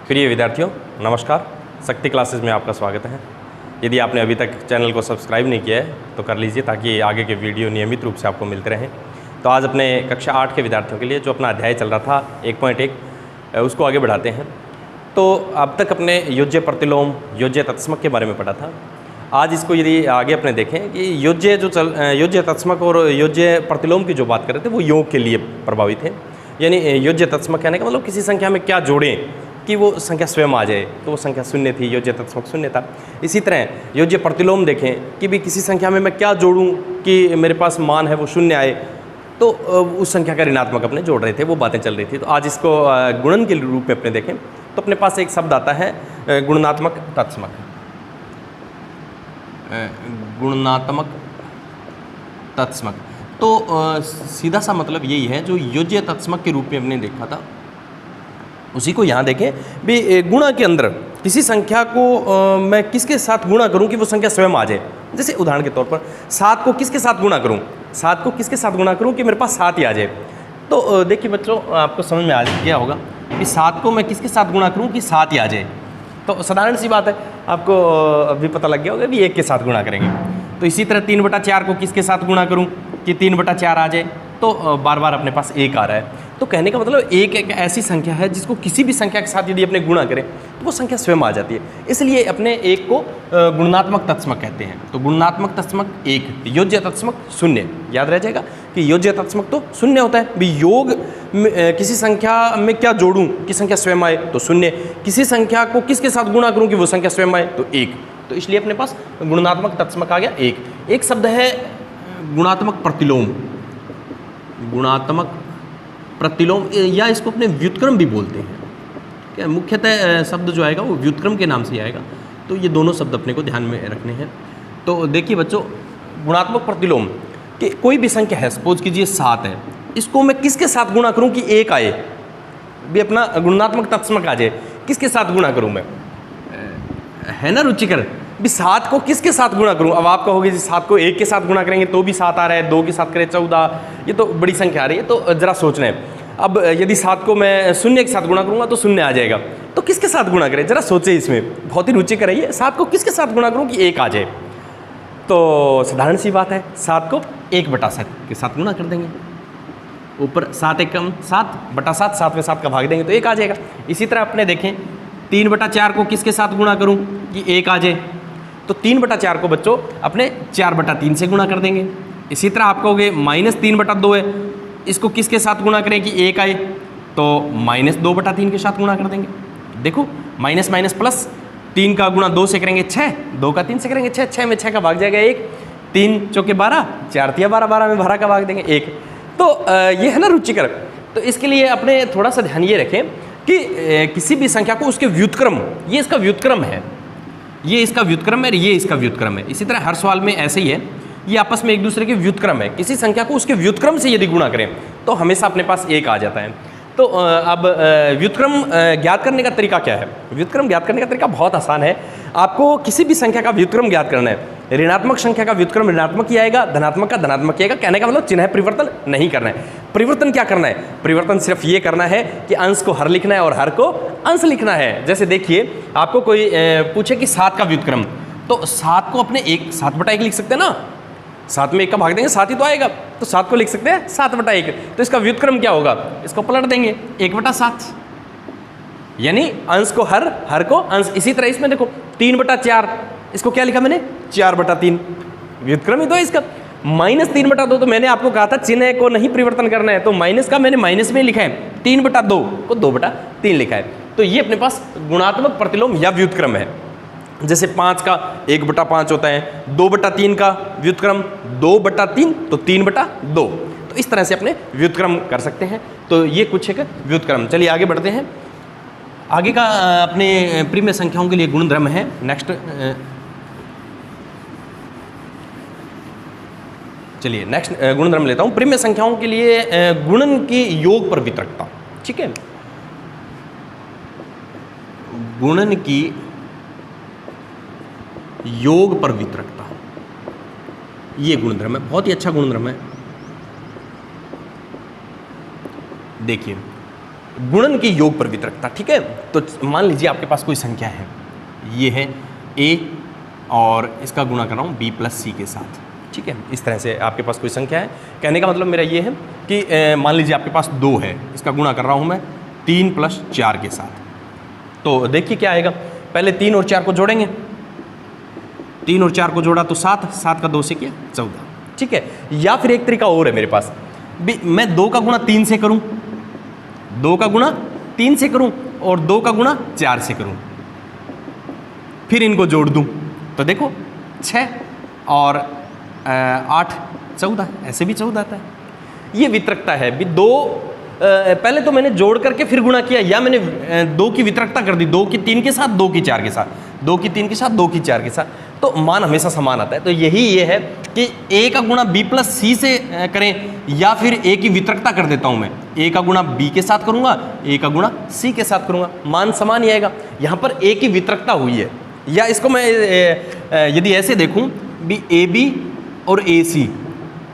प्रिय विद्यार्थियों, नमस्कार। शक्ति क्लासेस में आपका स्वागत है। यदि आपने अभी तक चैनल को सब्सक्राइब नहीं किया है तो कर लीजिए, ताकि आगे के वीडियो नियमित रूप से आपको मिलते रहें। तो आज अपने कक्षा 8 के विद्यार्थियों के लिए जो अपना अध्याय चल रहा था 1.1 उसको आगे बढ़ाते हैं। तो अब तक अपने योज्य प्रतिलोम, योज्य तत्समक के बारे में पढ़ा था। आज इसको यदि आगे अपने देखें कि योज्य तत्समक और योज्य प्रतिलोम की जो बात कर रहे थे वो योग के लिए प्रभावित है। यानी योज्य तत्समक कहने का मतलब किसी संख्या में क्या जोड़ें कि वो संख्या स्वयं आ जाए। तो वो संख्या शून्य थी, योज्य तत्समक शून्य था। इसी तरह योज्य प्रतिलोम देखें कि भी किसी संख्या में मैं क्या जोड़ूं कि मेरे पास मान है वो शून्य आए, तो उस संख्या का ऋणात्मक अपने जोड़ रहे थे, वो बातें चल रही थी। तो आज इसको गुणन के रूप में अपने देखें तो अपने पास एक शब्द आता है गुणनात्मक तत्समक। गुणनात्मक तत्समक तो सीधा सा मतलब यही है, जो योज्य तत्समक के रूप में हमने देखा था उसी को यहाँ देखें भी। गुणा के अंदर किसी संख्या को मैं किसके साथ गुणा करूँ कि वो संख्या स्वयं आ जाए। जैसे उदाहरण के तौर पर 7 को किसके साथ गुणा करूँ, 7 को किसके साथ गुणा करूँ कि मेरे पास 7 ही आ जाए। तो देखिए बच्चों, आपको समझ में आ गया होगा कि 7 को मैं किसके साथ गुणा करूँ कि 7 ही आ जाए। तो साधारण सी बात है, आपको अभी पता लग गया होगा भी 1 के साथ गुणा करेंगे। तो इसी तरह 3/4 को किसके साथ गुणा करूँ कि 3/4 आ जाए। तो बार बार अपने पास 1 आ रहा है। तो कहने का मतलब एक ऐसी संख्या है जिसको किसी भी संख्या के साथ यदि अपने गुणा करें तो वो संख्या स्वयं आ जाती है। इसलिए अपने 1 को गुणात्मक तत्समक कहते हैं। तो गुणात्मक तत्समक 1, योज्य तत्समक 0। याद रह जाएगा कि योज्य तत्समक तो 0 होता है भी। योग किसी संख्या में क्या जोड़ूं कि संख्या स्वयं आए तो 0। किसी संख्या को किसके साथ गुणा करूं कि वो संख्या स्वयं आए तो 1। तो इसलिए अपने पास गुणात्मक तत्समक आ गया 1। एक शब्द है गुणात्मक प्रतिलोम। गुणात्मक प्रतिलोम, या इसको अपने व्युत्क्रम भी बोलते हैं। क्या मुख्यतः शब्द जो आएगा वो व्युत्क्रम के नाम से आएगा। तो ये दोनों शब्द अपने को ध्यान में रखने हैं। तो देखिए बच्चों, गुणात्मक प्रतिलोम कि कोई भी संख्या है, सपोज कीजिए 7 है, इसको मैं किसके साथ गुणा करूं कि 1 आए भी, अपना गुणात्मक तत्समक आ जाए। किसके साथ गुणा करूं मैं, है ना रुचिकर भी। 7 को किसके साथ गुणा करूं। अब आप कहोगे जी 7 को 1 के साथ गुणा करेंगे तो भी 7 आ रहा है, 2 के साथ करें 14, ये तो बड़ी संख्या आ रही है। तो जरा सोचना है। अब यदि 7 को मैं 0 के साथ गुणा करूंगा तो 0 आ जाएगा। तो किसके साथ गुणा करें, जरा सोचे, इसमें बहुत ही रुचि कराइए। 7 को किसके साथ गुणा करूं कि 1 आ जाए। तो साधारण सी बात है, 7 को 1/7 के साथ गुणा कर देंगे। ऊपर 7 1 कम 7/7, 7 में 7 का भाग देंगे तो 1 आ जाएगा। इसी तरह अपने देखें 3/4 को किसके साथ गुणा करूं कि 1 आ जाए। तो 3/4 को बच्चों अपने 4/3 से गुणा कर देंगे। इसी तरह आप कहोगे -3/2 है, इसको किसके साथ गुणा करें कि 1 आए, तो -2/3 के साथ गुणा कर देंगे। देखो माइनस माइनस प्लस, 3 का गुणा 2 से करेंगे 6, 2 का 3 से करेंगे 6, 6 में 6 का भाग जाएगा 1, 3 चौके 12, 4 तिया 12, 12 में 12 का भाग देंगे 1। तो ये है ना रुचिकर। तो इसके लिए अपने थोड़ा सा ध्यान ये रखें कि किसी भी संख्या को उसके व्युत्क्रम, ये इसका व्युत्क्रम है, ये इसका व्युत्क्रम है, ये इसका व्युत्क्रम है। इसी तरह हर सवाल में ऐसे ही है, ये आपस में एक दूसरे के व्युत्क्रम है। किसी संख्या को उसके व्युत्क्रम से यदि गुणा करें तो हमेशा अपने पास 1 आ जाता है। तो अब व्युत्क्रम ज्ञात करने का तरीका क्या है। व्युत्क्रम ज्ञात करने का तरीका बहुत आसान है। आपको किसी भी संख्या का व्युत्क्रम ज्ञात करना है। ऋणात्मक संख्या का व्युत्क्रम ऋणात्मक ही आएगा, धनात्मक का धनात्मक ही आएगा। कहने का मतलब चिन्ह परिवर्तन नहीं करना है। परिवर्तन क्या करना है, परिवर्तन सिर्फ ये करना है कि अंश को हर लिखना है और हर को अंश लिखना है। जैसे देखिए, आपको कोई पूछे कि 7 का व्युत्क्रम, तो 7 को अपने 7/1 लिख सकते हैं ना। 7 में 1 का भाग देंगे 7 ही तो आएगा, तो 7 को लिख सकते हैं 7/1। तो इसका व्युत्क्रम क्या होगा, इसको पलट देंगे 1/7, यानी अंश को हर, हर को अंश। इसी तरह इसमें देखो 3/4, इसको क्या लिखा मैंने 4/3, व्युत्क्रम ही तो है इसका। -3/2 तो मैंने आपको कहा था चिन्ह को नहीं परिवर्तन करना है, तो माइनस का मैंने माइनस में लिखा है, 3/2 को 2/3 लिखा है। तो ये अपने पास गुणात्मक प्रतिलोम या व्युत्क्रम है। जैसे 5 का 1/5 होता है, 2/3 का व्युत्क्रम 2/3, तो 3/2। तो इस तरह से अपने व्युत्क्रम कर सकते हैं। तो ये कुछ एक व्युत्क्रम। चलिए आगे बढ़ते हैं। आगे का अपने प्रिय संख्याओं के लिए गुणधर्म है। नेक्स्ट चलिए नेक्स्ट गुणधर्म लेता हूँ। प्रिय संख्याओं के लिए गुणन की योग पर वितरकता। ठीक है, गुणन की योग पर वितरकता, ये गुणधर्म है, बहुत ही अच्छा गुणधर्म है। देखिए गुणन की योग पर वितरकता। ठीक है, तो मान लीजिए आपके पास कोई संख्या है, ये है a और इसका गुणा कर रहा हूँ b प्लस c के साथ। ठीक है, इस तरह से आपके पास कोई संख्या है, कहने का मतलब मेरा ये है कि मान लीजिए आपके पास 2 है, इसका गुणा कर रहा हूँ मैं 3 प्लस 4 के साथ। तो देखिए क्या आएगा, पहले 3 और 4 को जोड़ेंगे, 3 और 4 को जोड़ा तो 7, 7 का 2 से किया 14। ठीक है, या फिर एक तरीका और है मेरे पास, मैं 2 का गुणा 3 से करूं, 2 का गुणा 3 से करूं और 2 का गुणा 4 से करूं, फिर इनको जोड़ दूं तो देखो 6 और 8 14, ऐसे भी 14 आता है। ये वितरकता है भी। 2 पहले तो मैंने जोड़ करके फिर गुणा किया, या मैंने 2 की वितरकता कर दी, 2 की 3 के साथ, 2 की 4 के साथ, 2 की 3 के साथ, 2 की 4 के साथ, तो मान हमेशा समान आता है। तो यही ये है कि a का गुणा b प्लस सी से करें, या फिर a की वितरकता कर देता हूं मैं, a का गुणा b के साथ करूंगा, a का गुणा c के साथ करूंगा, मान समान ही आएगा। यहाँ पर a की वितरकता हुई है, या इसको मैं यदि ऐसे देखूं भी ab और ac,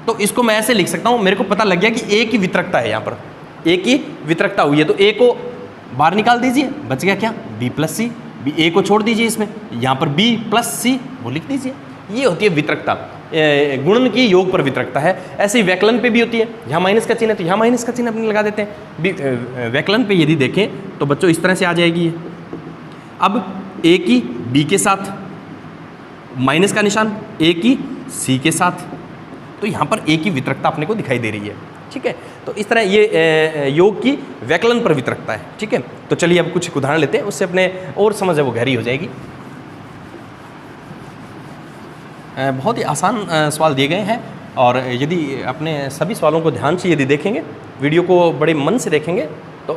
तो इसको मैं ऐसे लिख सकता हूं, मेरे को पता लग गया कि a की वितरकता है, यहाँ पर a की वितरकता हुई है, तो a को बाहर निकाल दीजिए, बच गया क्या b प्लस सी, a को छोड़ दीजिए इसमें, यहाँ पर b प्लस सी वो लिख दीजिए। ये होती है वितरकता, गुणन की योग पर वितरकता है। ऐसे ही व्यकलन पे भी होती है, यहाँ माइनस का चिन्ह है तो यहाँ माइनस का चिन्ह अपने लगा देते हैं। व्यकलन पे यदि देखें तो बच्चों इस तरह से आ जाएगी ये। अब a की b के साथ, माइनस का निशान a की c के साथ, तो यहाँ पर a की वितरकता अपने को दिखाई दे रही है। ठीक है, तो इस तरह ये योग की व्यकलन पर वितरकता है। ठीक है, तो चलिए अब कुछ उदाहरण लेते हैं, उससे अपने और समझ है वो गहरी हो जाएगी। बहुत ही आसान सवाल दिए गए हैं, और यदि अपने सभी सवालों को ध्यान से यदि देखेंगे, वीडियो को बड़े मन से देखेंगे, तो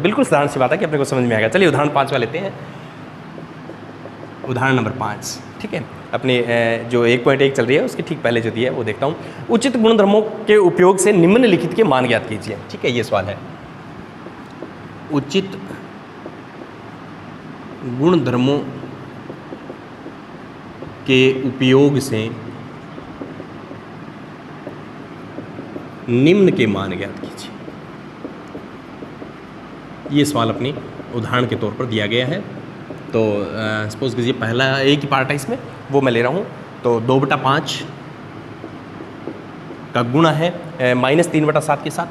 बिल्कुल साधारण सी बात है कि अपने को समझ में आएगा। चलिए उदाहरण 5 वाला लेते हैं। उदाहरण नंबर 5। ठीक है, अपने जो 1.1 चल रही है उसकी ठीक पहले जो दी है वो देखता हूँ। उचित गुणधर्मों के उपयोग से निम्नलिखित के मान ज्ञात कीजिए। ठीक है, ये सवाल है। उचित गुणधर्मों के उपयोग से निम्न के मान ज्ञात कीजिए। ये सवाल अपनी उदाहरण के तौर पर दिया गया है। तो सपोज कीजिए पहला एक ही पार्ट है इसमें, वो मैं ले रहा हूँ। तो 2/5 का गुणा है -3/7 के साथ,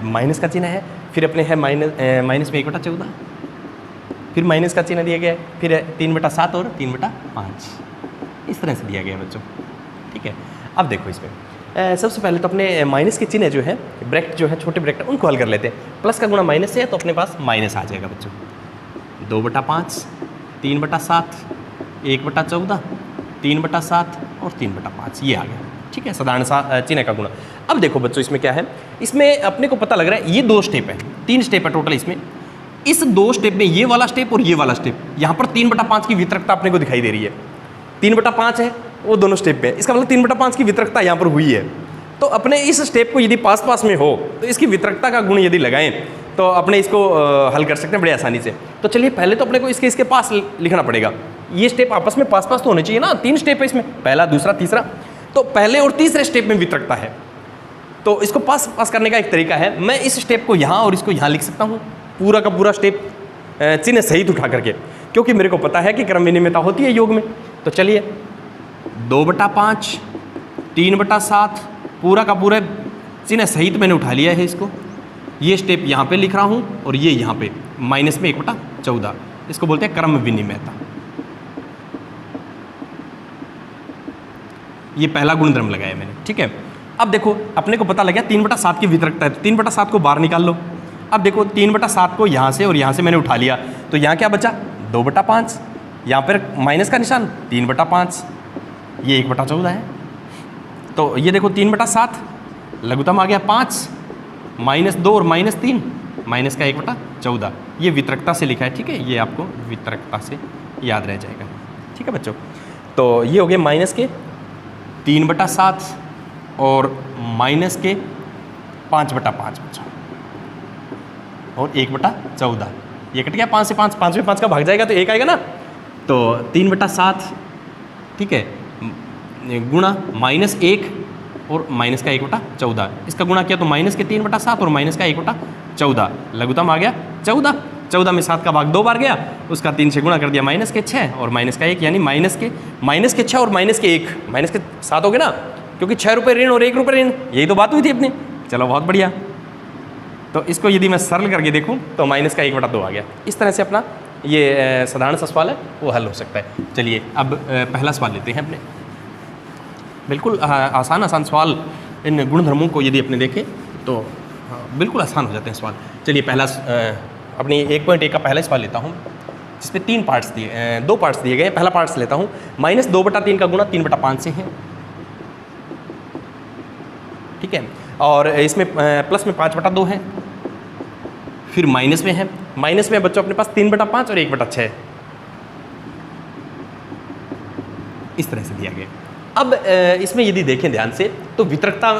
माइनस का चिन्ह है, फिर अपने है माइनस में 1/14, फिर माइनस का चिन्ह दिया गया है, फिर 3/7 और 3/5, इस तरह से दिया गया है बच्चों। ठीक है, अब देखो इसमें सबसे पहले तो अपने माइनस के चिन्ह जो है, ब्रैकेट जो है, छोटे ब्रैकेट, उनको हल कर लेते हैं। प्लस का गुणा माइनस से है तो अपने पास माइनस आ जाएगा बच्चों। 2/5, 3/7, 1/14, 3/7 और 3/5, ये आ गया। ठीक है, साधारण सा चिन्ह का गुणा। अब देखो बच्चों इसमें क्या है, इसमें अपने को पता लग रहा है ये 2 स्टेप है, 3 स्टेप है टोटल इसमें। इस 2 स्टेप में ये वाला स्टेप और ये वाला स्टेप, यहाँ पर 3/5 की वितरकता अपने को दिखाई दे रही है। 3/5 है वो दोनों स्टेप में, इसका मतलब 3/5 की वितरकता यहाँ पर हुई है। तो अपने इस स्टेप को यदि पास पास में हो तो इसकी वितरकता का गुण यदि लगाएं तो अपने इसको हल कर सकते हैं बड़े आसानी से। तो चलिए पहले तो अपने को इसके पास लिखना पड़ेगा। ये स्टेप आपस में पास पास तो होने चाहिए ना, 3 स्टेप है इसमें, पहला, दूसरा, तीसरा। तो पहले और तीसरे स्टेप में वितरकता है, तो इसको पास पास करने का एक तरीका है, मैं इस स्टेप को यहाँ और इसको यहाँ लिख सकता हूँ, पूरा का पूरा स्टेप चिन्ह सहित उठा करके, क्योंकि मेरे को पता है कि क्रम विनिमयता होती है योग में। तो चलिए 2/5, 3/7 पूरा का पूरा चिन्ह सहित मैंने उठा लिया है इसको। ये स्टेप यहाँ पे लिख रहा हूँ और ये यहाँ पे माइनस में 1/14, इसको बोलते हैं क्रम विनिमयता। ये पहला गुणधर्म लगाया मैंने। ठीक है, अब देखो अपने को पता लग गया 3/7 की वितरकता है, तो 3/7 को बाहर निकाल लो। अब देखो 3/7 को यहाँ से और यहाँ से मैंने उठा लिया, तो यहाँ क्या बचा 2/5, यहाँ पर माइनस का निशान 3/5, ये 1/14 है। तो ये देखो 3/7 लघुत्तम आ गया 5, -2 और -3, माइनस का 1/14, ये वितरकता से लिखा है। ठीक है, ये आपको वितरकता से याद रह जाएगा। ठीक है बच्चों, तो ये हो गए माइनस के 3/7 और माइनस के 5/5 बच्चों, और 1/14, ये कट गया 5 से 5, 5 में 5 का भाग जाएगा तो 1 आएगा ना। तो 3/7, ठीक है, गुणा -1 और माइनस का 1/14। इसका गुणा किया तो माइनस के 3/7 और माइनस का 1/14। लघुत्तम आ गया 14। 14 में 7 का भाग 2 बार गया, उसका 3 से गुणा कर दिया माइनस के 6 और माइनस का 1, यानी माइनस के 6 और माइनस के 1, माइनस के 7 हो गए ना, क्योंकि 6 रुपये ऋण और 1 रुपये ऋण, यही तो बात हुई थी अपनी। चलो बहुत बढ़िया। तो इसको यदि मैं सरल करके देखूँ तो माइनस का 1/2 आ गया। इस तरह से अपना ये साधारण सा सवाल है वो हल हो सकता है। चलिए अब पहला सवाल लेते हैं अपने। बिल्कुल आसान सवाल, इन गुणधर्मों को यदि अपने देखें तो बिल्कुल आसान हो जाते हैं सवाल। चलिए पहला अपनी 1.1 का पहला सवाल लेता हूँ, जिसमें 2 पार्ट्स दिए गए हैं। पहला पार्ट्स लेता हूँ, -2/3 का गुणा 3/5 से है, ठीक है, और इसमें प्लस में 5/2 है, फिर माइनस में है। माइनस में बच्चों अपने पास 3/5 और 1/6 इस तरह से दिया गया। अब इसमें यदि देखें ध्यान से तो वितरकता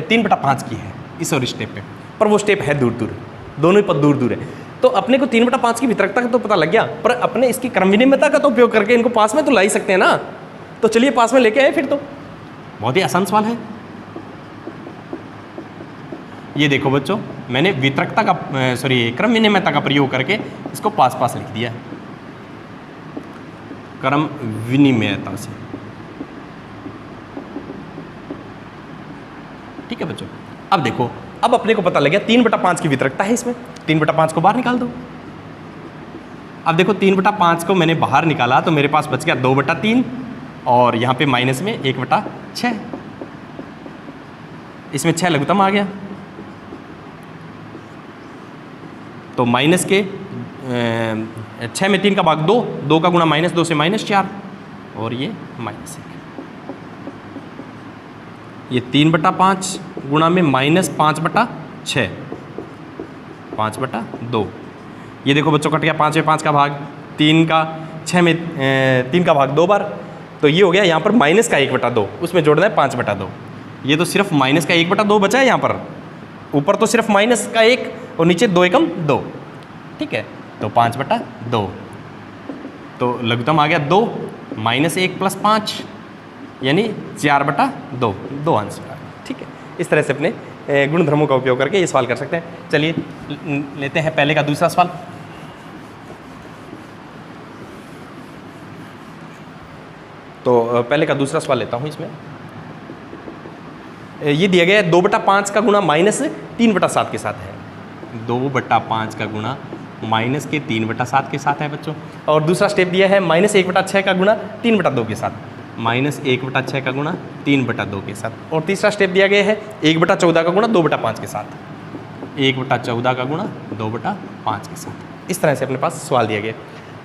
3/5 की है इस और स्टेप पे, पर वो स्टेप है दूर दूर, दोनों ही पद दूर दूर है। तो अपने को 3/5 की वितरकता का तो पता लग गया, पर अपने इसकी क्रम विनिमयता का तो उपयोग करके इनको पास में तो ला ही सकते हैं ना। तो चलिए पास में लेके आए फिर, तो बहुत ही आसान सवाल है। ये देखो बच्चों, मैंने वितरकता का क्रम विनिमयता का प्रयोग करके इसको पास लिख दिया, क्रम विनिमयता से, ठीक है बच्चों। अब देखो, अब अपने को पता लग गया 3/5 की वितरकता है इसमें, 3/5 को बाहर निकाल दो। अब देखो 3/5 को मैंने बाहर निकाला तो मेरे पास बच गया 2/3 और यहाँ पे माइनस में 1/6, इसमें 6 लघुत्तम आ गया। तो माइनस के 6 में 3 का भाग 2, 2 का गुणा -2 से -4 और ये -1। ये 3/5 गुणा में -5/6, 5/2। ये देखो बच्चों कट गया 5 में 5 का भाग, 3 का 6 में 3 का भाग 2 बार, तो ये हो गया यहाँ पर माइनस का 1/2, उसमें जोड़ना है 5/2। ये तो सिर्फ माइनस का 1/2 बचा है यहाँ पर, ऊपर तो सिर्फ माइनस का 1 और नीचे 2 एकम 2, ठीक है। तो 5/2, तो लघुत्तम आ गया 2, -1 + 5 यानी 4/2, 2 आंसर, ठीक है। इस तरह से अपने गुणधर्मों का उपयोग करके ये सवाल कर सकते हैं। चलिए लेते हैं पहले का दूसरा सवाल। तो पहले का दूसरा सवाल लेता हूँ। इसमें ये दिया गया है 2/5 का गुणा -3/7 के साथ है, 2/5 का गुणा -3/7 के साथ है बच्चों। और दूसरा स्टेप दिया है -1/6 का गुणा 3/2 के साथ, -1/6 का गुणा 3/2 के साथ। और तीसरा स्टेप दिया गया है 1/14 का गुणा 2/5 के साथ, 1/14 का गुणा 2/5 के साथ। इस तरह से अपने पास सवाल दिया गया।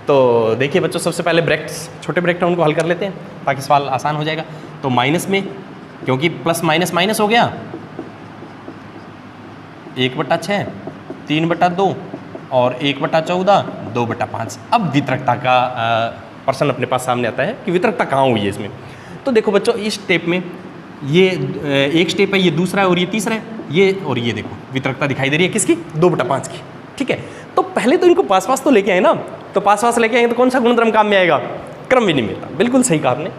तो देखिए बच्चों, सबसे पहले ब्रैकेट्स, छोटे ब्रैकेट उनको हल कर लेते हैं ताकि सवाल आसान हो जाएगा। तो माइनस में, क्योंकि प्लस माइनस माइनस हो गया, 1/6, 3/2 और 1/14, 2/5। अब वितरकता का प्रश्न अपने पास सामने आता है कि वितरकता कहाँ हुई है इसमें। तो देखो बच्चों, इस स्टेप में ये एक स्टेप है, ये दूसरा है और ये तीसरा है, ये और ये देखो वितरकता दिखाई दे रही है किसकी, 2/5 की, ठीक है। तो पहले तो इनको पास तो लेके आए ना, तो पास लेके आए तो कौन सा गुणधर्म काम में आएगा, क्रम विनिमयता। बिल्कुल सही कहा आपने।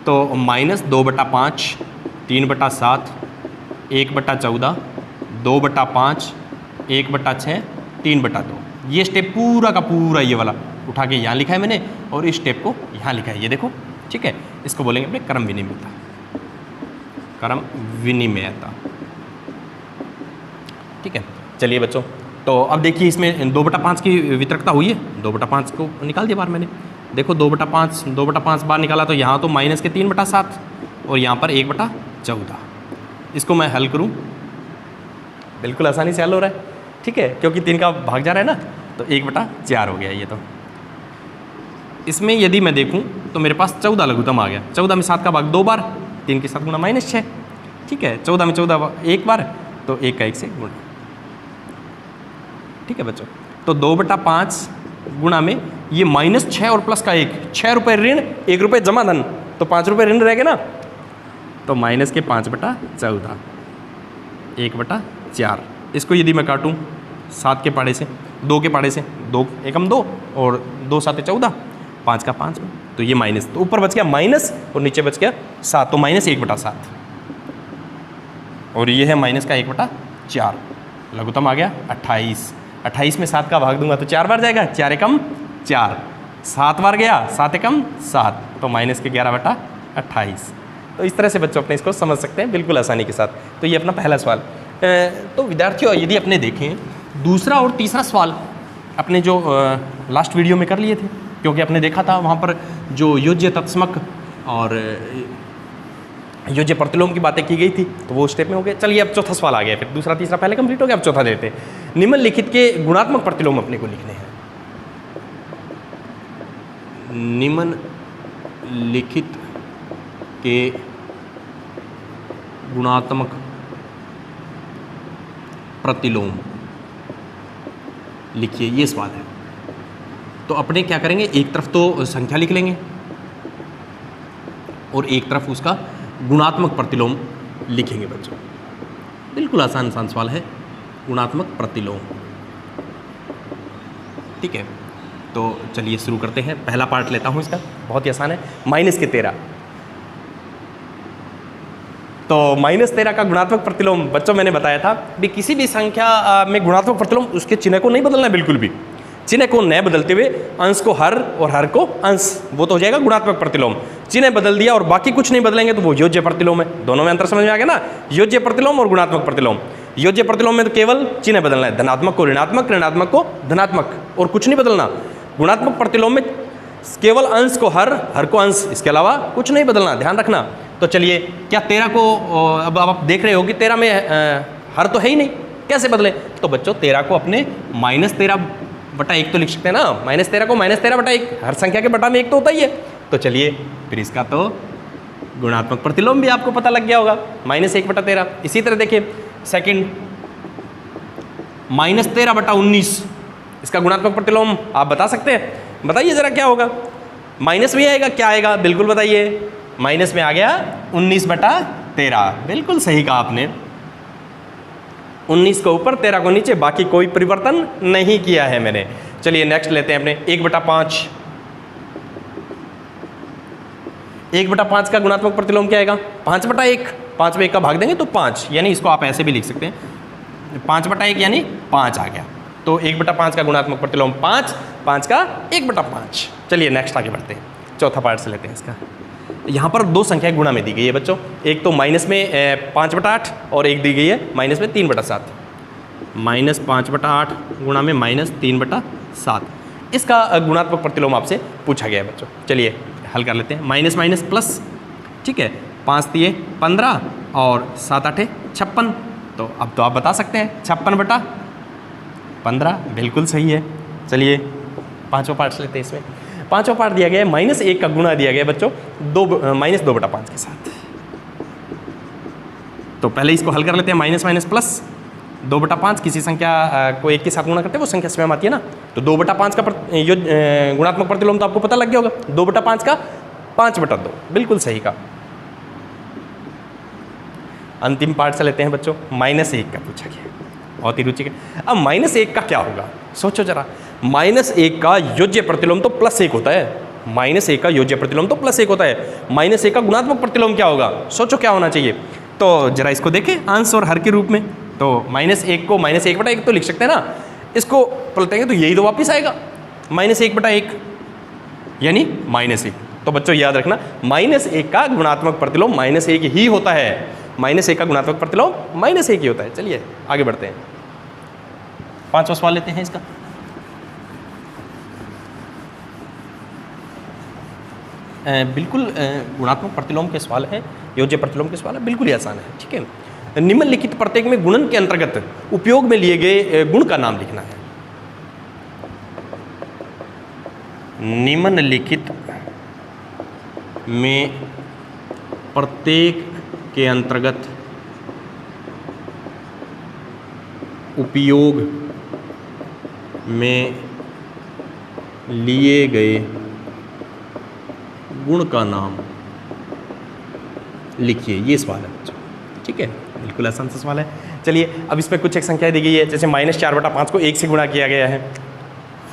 तो -2/5, 3/7, 1/14, 2/5, 1/6, 3/2, ये स्टेप पूरा का पूरा ये वाला उठा के यहाँ लिखा है मैंने और इस स्टेप को यहाँ लिखा है, ये देखो, ठीक है। इसको बोलेंगे अपने क्रम विनिमयता, क्रम विनिमयता, ठीक है। चलिए बच्चों, तो अब देखिए इसमें 2/5 की वितरकता हुई है, 2/5 को निकाल दिया बाहर मैंने। देखो 2/5 बाहर निकाला तो यहाँ तो माइनस के 3/7 और यहाँ पर 1/14। इसको मैं हल करूँ, बिल्कुल आसानी से हल हो रहा है, ठीक है, क्योंकि 3 का भाग जा रहा है ना, तो 1/4 हो गया ये। तो इसमें यदि मैं देखूँ तो मेरे पास 14 लघुत्तम आ गया। 14 में 7 का भाग 2 बार, 3 के साथ गुणा -6, ठीक है। 14 में 14 1 बार, तो 1 का 1 से गुणा, ठीक है बच्चों। तो 2/5 गुणा में ये -6 और प्लस का 1, 6 रुपये ऋण, 1 रुपये जमा धन, तो 5 रुपये ऋण रह गए ना, तो माइनस के 5/14, 1/4। इसको यदि मैं काटूँ 7 के पाड़े से, 2 के पाड़े से, 2 एकम 2 और 2 7 14, 5 का 5, तो ये माइनस, तो ऊपर बच गया माइनस और नीचे बच गया 7, तो -1/7, और ये है माइनस का 1/4, लघुत्तम आ गया 28। 28 में 7 का भाग दूंगा तो 4 बार जाएगा, 4 एकम 4, 7 बार गया, 7 एकम 7, तो माइनस के 11/28। तो इस तरह से बच्चों अपने इसको समझ सकते हैं बिल्कुल आसानी के साथ। तो ये अपना पहला सवाल। तो विद्यार्थियों यदि अपने देखें दूसरा और तीसरा सवाल अपने जो लास्ट वीडियो में कर लिए थे, क्योंकि अपने देखा था वहाँ पर जो योज्य तत्समक और योज्य प्रतिलोम की बातें की गई थी, तो वो स्टेप में हो गए। चलिए अब चौथा सवाल आ गया, फिर दूसरा तीसरा पहले कंप्लीट हो गया, अब चौथा देते हैं। निम्नलिखित के गुणात्मक प्रतिलोम अपने को लिखने हैं। निम्नलिखित के गुणात्मक प्रतिलोम लिखिए, ये सवाल है। तो अपने क्या करेंगे, एक तरफ तो संख्या लिख लेंगे और एक तरफ उसका गुणात्मक प्रतिलोम लिखेंगे बच्चों। बिल्कुल आसान सवाल है, गुणात्मक प्रतिलोम। ठीक है, तो चलिए शुरू करते हैं। पहला पार्ट लेता हूं इसका, बहुत ही आसान है, माइनस के 13। तो माइनस 13 का गुणात्मक प्रतिलोम बच्चों मैंने बताया था भी किसी भी संख्या में गुणात्मक प्रतिलोम उसके चिन्ह को नहीं बदलना है, बिल्कुल भी चिन्ह को न बदलते हुए अंश को हर और हर को अंश, वो तो हो जाएगा गुणात्मक प्रतिलोम। चिन्ह बदल दिया और बाकी कुछ नहीं बदलेंगे तो वो योज्य प्रतिलोम है। दोनों में अंतर समझ में आ गया ना, योज्य प्रतिलोम और गुणात्मक प्रतिलोम। योज्य प्रतिलोम में तो केवल चिन्ह बदलना है, धनात्मक को ऋणात्मक, ऋणात्मक को धनात्मक, और कुछ नहीं बदलना। गुणात्मक प्रतिलोम में केवल अंश को हर, हर को अंश, इसके अलावा कुछ नहीं बदलना, ध्यान रखना। तो चलिए, क्या 13 को अब आप देख रहे हो कि 13 में हर तो है ही नहीं, कैसे बदले? तो बच्चों 13 को अपने -13/1 तो लिख सकते हैं ना। -13 को -13/1, हर संख्या के बटा में 1 तो होता ही है। तो चलिए फिर इसका तो गुणात्मक प्रतिलोम भी आपको पता लग गया होगा, -1/13। इसी तरह देखिए सेकंड, -13/19, इसका गुणात्मक प्रतिलोम आप बता सकते हैं? बताइए जरा क्या होगा। माइनस में आएगा, क्या आएगा बिल्कुल बताइए। माइनस में आ गया 19/13, बिल्कुल सही कहा आपने। 19 को ऊपर 13 को नीचे, बाकी कोई परिवर्तन नहीं किया है मैंने। चलिए नेक्स्ट लेते हैं अपने 1/5। 1/5 का गुणात्मक प्रतिलोम क्या आएगा? 5/1। 5 में 1 का भाग देंगे तो 5, यानी इसको आप ऐसे भी लिख सकते हैं, 5/1 यानी 5 आ गया। तो 1/5 का गुणात्मक प्रतिलोम 5, 5 का 1/5। चलिए नेक्स्ट आगे बढ़ते हैं, चौथा पार्ट से लेते हैं इसका। यहाँ पर दो संख्याएं गुणा में दी गई है बच्चों, एक तो माइनस में 5/8 और एक दी गई है माइनस में 3/7। -5/8 गुणा में -3/7, इसका गुणात्मक प्रतिलोम आपसे पूछा गया है बच्चों। चलिए हल कर लेते हैं। माइनस माइनस प्लस, ठीक है, 5 × 3 = 15 और 7 × 8 = 56। तो अब तो आप बता सकते हैं 56/15, बिल्कुल सही है। चलिए पाँचवा पार्ट से लेते हैं। इसमें पाँचवा पार्ट दिया गया है -1 का गुणा दिया गया है बच्चों -2/5 के साथ। तो पहले इसको हल कर लेते हैं। माइनस माइनस प्लस, 2/5 किसी संख्या को 1 के साथ गुणा करते हैं वो संख्या स्वयं आती है ना। तो 2/5 का गुणात्मक प्रतिलोम तो आपको पता लग गया होगा, 2/5 का 5/2, बिल्कुल सही का। अंतिम पार्ट से लेते हैं बच्चों, -1 का पूछा गया, बहुत ही रुचि का। अब -1 का क्या होगा सोचो जरा। -1 का योज्य प्रतिलोम तो +1 होता है, -1 का योज्य प्रतिलोम तो +1 होता है। -1 का गुणात्मक प्रतिलोम क्या होगा, सोचो क्या होना चाहिए। तो जरा इसको देखें अंश और हर के रूप में। तो -1 को -1/1 तो लिख सकते हैं ना, इसको पलटेंगे तो यही तो वापस आएगा -1/1 यानी -1। तो बच्चों याद रखना -1 का गुणात्मक प्रतिलोम -1 ही होता है। -1 का गुणात्मक प्रतिलोम -1 ही होता है। चलिए आगे बढ़ते हैं, पांचवा सवाल लेते हैं इसका। बिल्कुल गुणात्मक प्रतिलोम के सवाल है, योज्य प्रतिलोम के सवाल है, बिल्कुल ही आसान है। ठीक है, निम्नलिखित प्रत्येक में गुणन के अंतर्गत उपयोग में लिए गए गुण का नाम लिखना है। निम्नलिखित में प्रत्येक के अंतर्गत उपयोग में लिए गए गुण का नाम लिखिए, ये सवाल है बच्चों। ठीक है, बिल्कुल आसान सा सवाल है। चलिए अब इसमें कुछ एक संख्या दी गई है, जैसे -4/5 को 1 से गुणा किया गया है।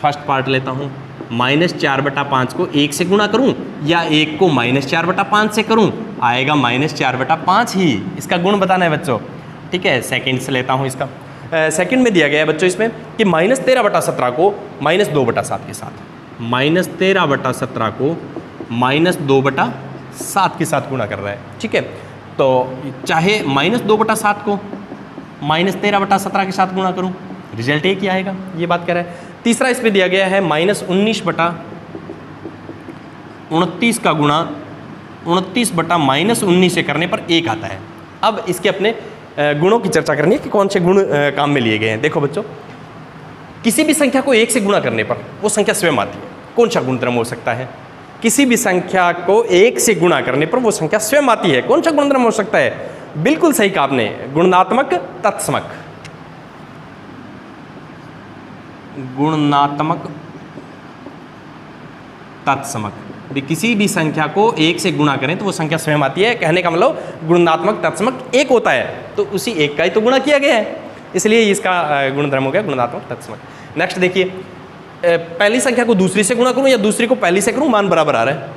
फर्स्ट पार्ट लेता हूँ, -4/5 को 1 से गुणा करूँ या 1 को -4/5 से करूँ, आएगा -4/5 ही। इसका गुण बताना है बच्चों, ठीक है, सेकंड से लेता हूँ इसका। सेकंड में दिया गया है बच्चों इसमें कि -13/17 को -2/7 के साथ, -13/17 को -2/7 के साथ गुणा कर रहा है। ठीक है, तो चाहे -2/7 को -13/17 के साथ गुणा करूं, रिजल्ट एक ही आएगा, ये बात कह रहा है। तीसरा इसमें दिया गया है -19/29 का गुणा 29/-19 से करने पर 1 आता है। अब इसके अपने गुणों की चर्चा करनी है कि कौन से गुण काम में लिए गए हैं। देखो बच्चों, किसी भी संख्या को 1 से गुणा करने पर वो संख्या स्वयं आती है। कौन सा गुणधर्म हो सकता है? किसी भी संख्या को 1 से गुणा करने पर वो संख्या स्वयं आती है। कौन सा गुणधर्म हो सकता है? बिल्कुल सही कहा आपने, गुणात्मक तत्समक। गुणात्मक तत्समक, किसी भी संख्या को 1 से गुणा करें तो वो संख्या स्वयं आती है। कहने का मतलब गुणात्मक तत्समक 1 होता है, तो उसी 1 का ही तो गुणा किया गया है, इसलिए इसका गुणधर्म हो गया गुणात्मक तत्समक। नेक्स्ट देखिए, पहली संख्या को दूसरी से गुणा करूं या दूसरी को पहली से करूं, मान बराबर आ रहा है।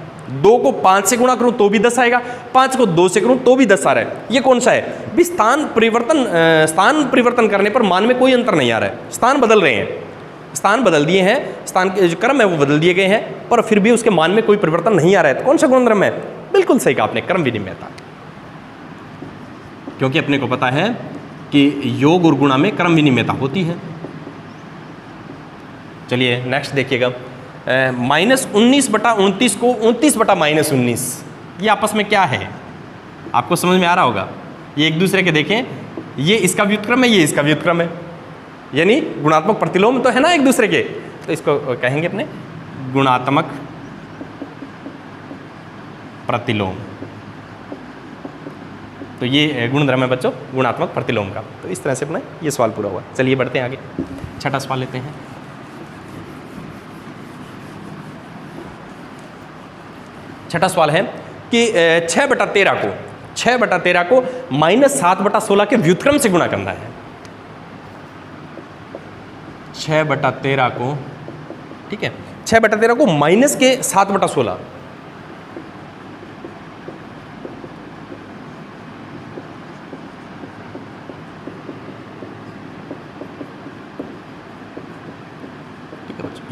2 को 5 से गुणा करूं तो भी 10 आएगा, 5 को 2 से करूं तो भी 10 आ रहा है। ये कौन सा है? भी स्थान परिवर्तन करने पर मान में कोई अंतर नहीं आ रहा है। स्थान बदल रहे हैं, स्थान बदल दिए हैं, स्थान के जो क्रम है वो बदल दिए गए हैं, पर फिर भी उसके मान में कोई परिवर्तन नहीं आ रहा है। तो कौन सा गुणधर्म है? बिल्कुल सही कहा आपने, क्रम विनिमयता। क्योंकि अपने को पता है कि योग और गुणा में क्रम विनिमयता होती है। चलिए नेक्स्ट देखिएगा, -19/29 को 29/-19, ये आपस में क्या है? आपको समझ में आ रहा होगा। ये एक दूसरे के देखें, ये इसका व्युत्क्रम है, ये इसका व्युत्क्रम है, यानी गुणात्मक प्रतिलोम तो है ना एक दूसरे के, तो इसको कहेंगे अपने गुणात्मक प्रतिलोम। तो ये गुणधर्म है बच्चों गुणात्मक प्रतिलोम का। तो इस तरह से अपना ये सवाल पूरा हुआ। चलिए बढ़ते हैं आगे, छठा सवाल लेते हैं। छठा सवाल है कि 6/13 को -7/16 के व्युत्क्रम से गुणा करना है। 6/13 को, ठीक है, 6/13 को माइनस के 7/16,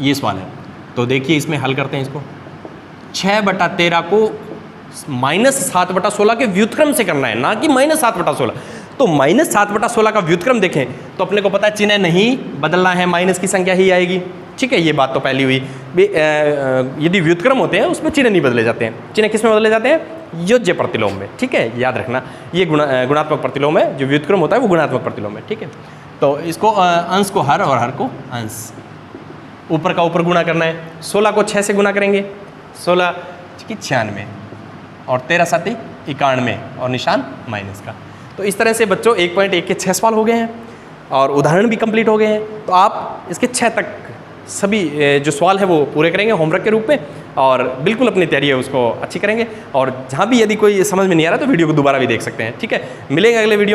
ये सवाल है। तो देखिए इसमें हल करते हैं इसको। 6/13 को -7/16 के व्युत्क्रम से करना है, ना कि -7/16। तो -7/16 का व्युत्क्रम देखें तो अपने को पता है चिन्ह नहीं बदलना है, माइनस की संख्या ही आएगी। ठीक है, ये बात तो पहली हुई। यदि व्युत्क्रम होते हैं उसमें चिन्ह नहीं बदले जाते हैं। चिन्ह किस में बदले जाते हैं? योज्य प्रतिलोम में। ठीक है, याद रखना, ये गुणात्मक प्रतिलोम है, जो व्युत्क्रम होता है वो गुणात्मक प्रतिलोम है। ठीक है, तो इसको अंश को हर और हर को अंश, ऊपर का ऊपर गुणा करना है। 16 को 6 से गुणा करेंगे, 16 की 96 और 13 7 91 और निशान माइनस का। तो इस तरह से बच्चों 1.1 के 6 सवाल हो गए हैं और उदाहरण भी कंप्लीट हो गए हैं। तो आप इसके 6 तक सभी जो सवाल है वो पूरे करेंगे होमवर्क के रूप में, और बिल्कुल अपनी तैयारी है उसको अच्छी करेंगे। और जहाँ भी यदि कोई समझ में नहीं आ रहा तो वीडियो को दोबारा भी देख सकते हैं। ठीक है, मिलेंगे अगले वीडियो में।